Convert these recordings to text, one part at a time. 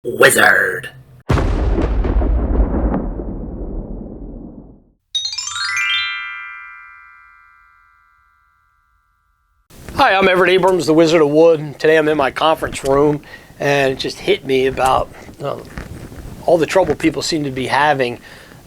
Wizard. Hi, I'm Everett Abrams, the Wizard of Wood. Today I'm in my conference room, and it just hit me about all the trouble people seem to be having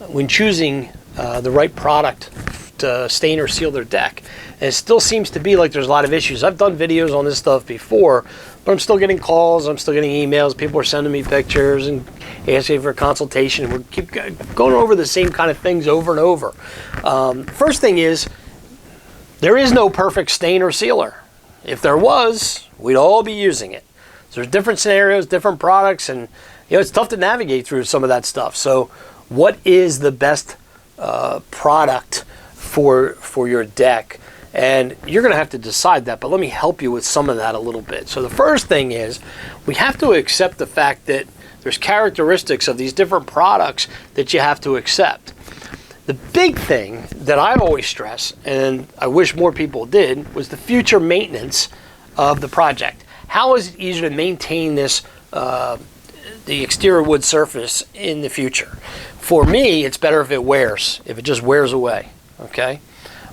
when choosing the right product to stain or seal their deck. And it still seems to be like there's a lot of issues. I've done videos on this stuff before, but I'm still getting calls, I'm still getting emails, people are sending me pictures and asking for a consultation. We keep going over the same kind of things over and over. First thing is, there is no perfect stain or sealer. If there was, we'd all be using it. So there's different scenarios, different products, and it's tough to navigate through some of that stuff. So what is the best product for your deck? And you're going to have to decide that, but let me help you with some of that a little bit. So the first thing is, we have to accept the fact that there's characteristics of these different products that you have to accept. The big thing that I always stress, and I wish more people did, was the future maintenance of the project. How is it easier to maintain this, the exterior wood surface in the future? For me, it's better if it wears, if it just wears away, okay?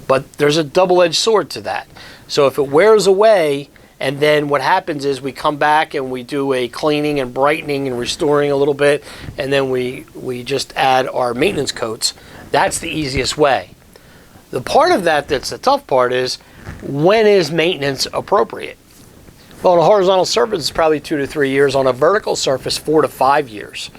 But there's a double-edged sword to that. So if it wears away, and then what happens is we come back and we do a cleaning and brightening and restoring a little bit, and then we just add our maintenance coats, that's the easiest way. The part of that that's the tough part is, when is maintenance appropriate? Well, on a horizontal surface, it's probably 2 to 3 years. On a vertical surface, 4 to 5 years.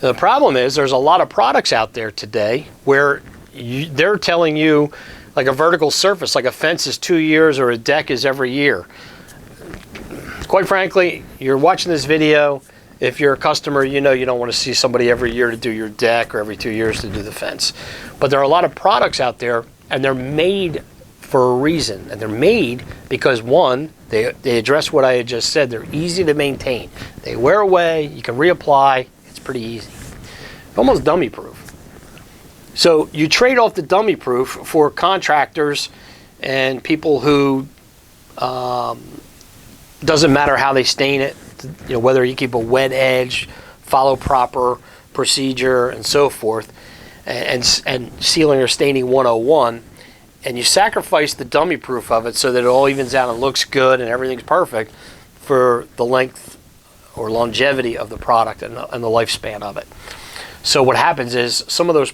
The problem is there's a lot of products out there today where they're telling you, like a vertical surface, like a fence is 2 years or a deck is every year. Quite frankly, you're watching this video, if you're a customer, you know you don't want to see somebody every year to do your deck or every 2 years to do the fence. But there are a lot of products out there, and they're made for a reason. And they're made because, one, they address what I had just said. They're easy to maintain. They wear away, you can reapply, it's pretty easy. Almost dummy proof. So you trade off the dummy proof for contractors and people who, doesn't matter how they stain it, whether you keep a wet edge, follow proper procedure, and so forth, and sealing or staining 101, and you sacrifice the dummy proof of it so that it all evens out and looks good and everything's perfect for the length or longevity of the product and the lifespan of it. So what happens is some of those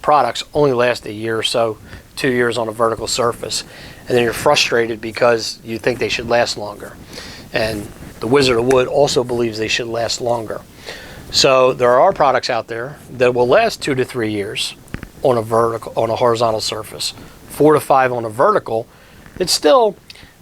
products only last a year or so, 2 years on a vertical surface, and then you're frustrated because you think they should last longer. And the Wizard of Wood also believes they should last longer. So there are products out there that will last 2 to 3 years on a horizontal surface, 4 to 5 on a vertical. That still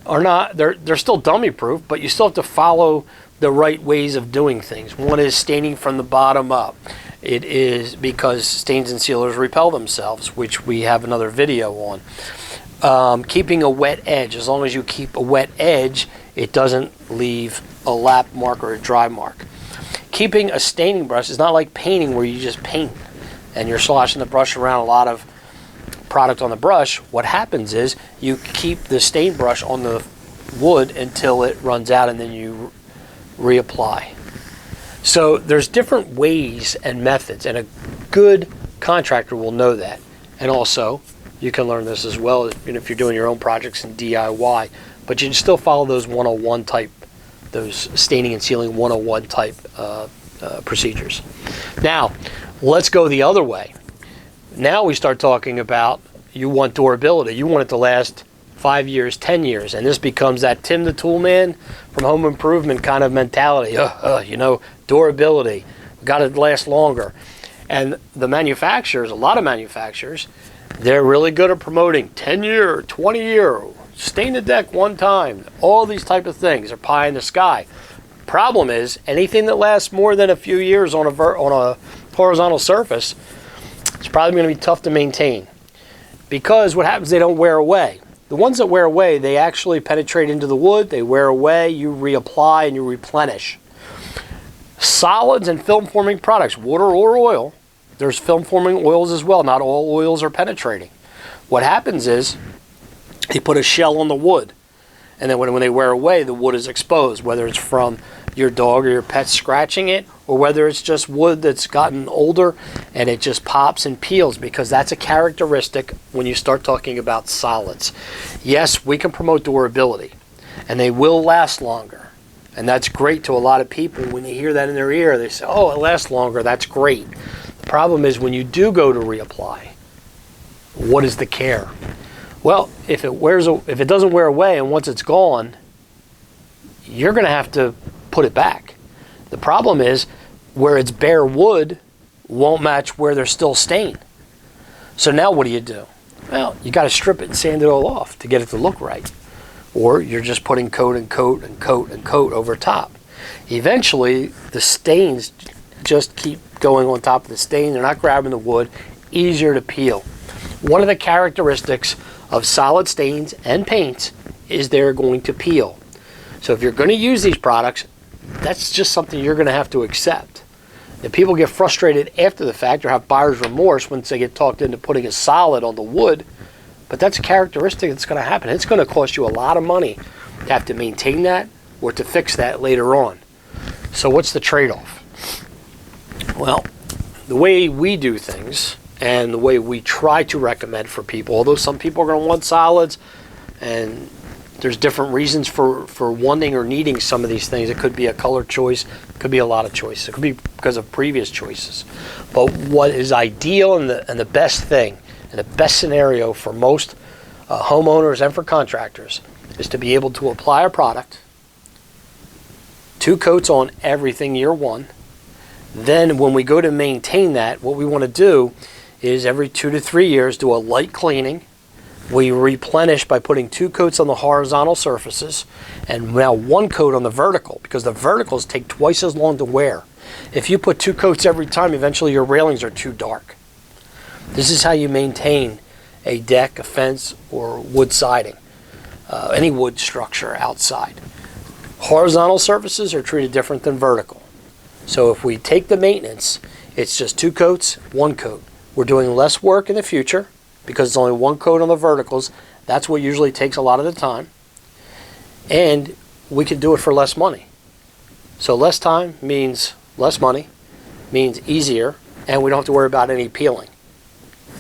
are not, they're still dummy proof, but you still have to follow the right ways of doing things. One is staining from the bottom up. It is because stains and sealers repel themselves, which we have another video on. Keeping a wet edge. As long as you keep a wet edge, it doesn't leave a lap mark or a dry mark. Keeping a staining brush is not like painting where you just paint and you're sloshing the brush around, a lot of product on the brush. What happens is you keep the stain brush on the wood until it runs out, and then you reapply. So there's different ways and methods, and a good contractor will know that. And also, you can learn this as well if you're doing your own projects in DIY, but you can still follow those 101 type, those staining and sealing 101 type procedures. Now, let's go the other way. Now we start talking about, you want durability. You want it to last 5 years, 10 years, and this becomes that Tim the Tool Man from Home Improvement kind of mentality. Durability, got to last longer. And the manufacturers, a lot of manufacturers, they're really good at promoting 10-year, 20-year, stain the deck one time, all these type of things are pie in the sky. Problem is, anything that lasts more than a few years on a horizontal surface, it's probably going to be tough to maintain. Because what happens, they don't wear away. The ones that wear away, they actually penetrate into the wood, they wear away, you reapply and you replenish. Solids and film forming products, water or oil, there's film forming oils as well. Not all oils are penetrating. What happens is they put a shell on the wood, and then when they wear away, the wood is exposed, whether it's from your dog or your pet scratching it, or whether it's just wood that's gotten older and it just pops and peels, because that's a characteristic when you start talking about solids. Yes, we can promote durability, and they will last longer. And that's great to a lot of people. When they hear that in their ear, they say, oh, it lasts longer, that's great. The problem is when you do go to reapply, what is the care? Well, if it doesn't wear away and once it's gone, you're going to have to put it back. The problem is where it's bare wood won't match where there's still stain. So now what do? Well, you got to strip it and sand it all off to get it to look right. Or you're just putting coat and coat and coat and coat over top. Eventually, the stains just keep going on top of the stain. They're not grabbing the wood. Easier to peel. One of the characteristics of solid stains and paints is they're going to peel. So if you're going to use these products, that's just something you're going to have to accept. If people get frustrated after the fact or have buyer's remorse once they get talked into putting a solid on the wood, but that's a characteristic that's going to happen. It's going to cost you a lot of money to have to maintain that or to fix that later on. So what's the trade-off? Well, the way we do things and the way we try to recommend for people, although some people are going to want solids and there's different reasons for wanting or needing some of these things. It could be a color choice. It could be a lot of choices. It could be because of previous choices. But what is ideal and the best thing and the best scenario for most homeowners and for contractors is to be able to apply a product, 2 coats on everything year 1. Then when we go to maintain that, what we want to do is every 2 to 3 years do a light cleaning. We replenish by putting 2 coats on the horizontal surfaces and now 1 coat on the vertical, because the verticals take twice as long to wear. If you put 2 coats every time, eventually your railings are too dark. This is how you maintain a deck, a fence, or wood siding, any wood structure outside. Horizontal surfaces are treated different than vertical. So if we take the maintenance, it's just 2 coats, 1 coat. We're doing less work in the future, because it's only 1 coat on the verticals. That's what usually takes a lot of the time. And we can do it for less money. So less time means less money, means easier, and we don't have to worry about any peeling.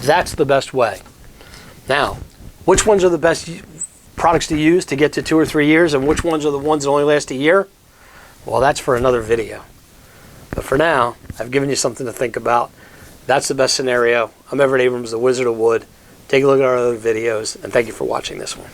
That's the best way. Now, which ones are the best products to use to get to 2 or 3 years, and which ones are the ones that only last a year? Well, that's for another video. But for now, I've given you something to think about. That's the best scenario. I'm Everett Abrams, the Wizard of Wood. Take a look at our other videos, and thank you for watching this one.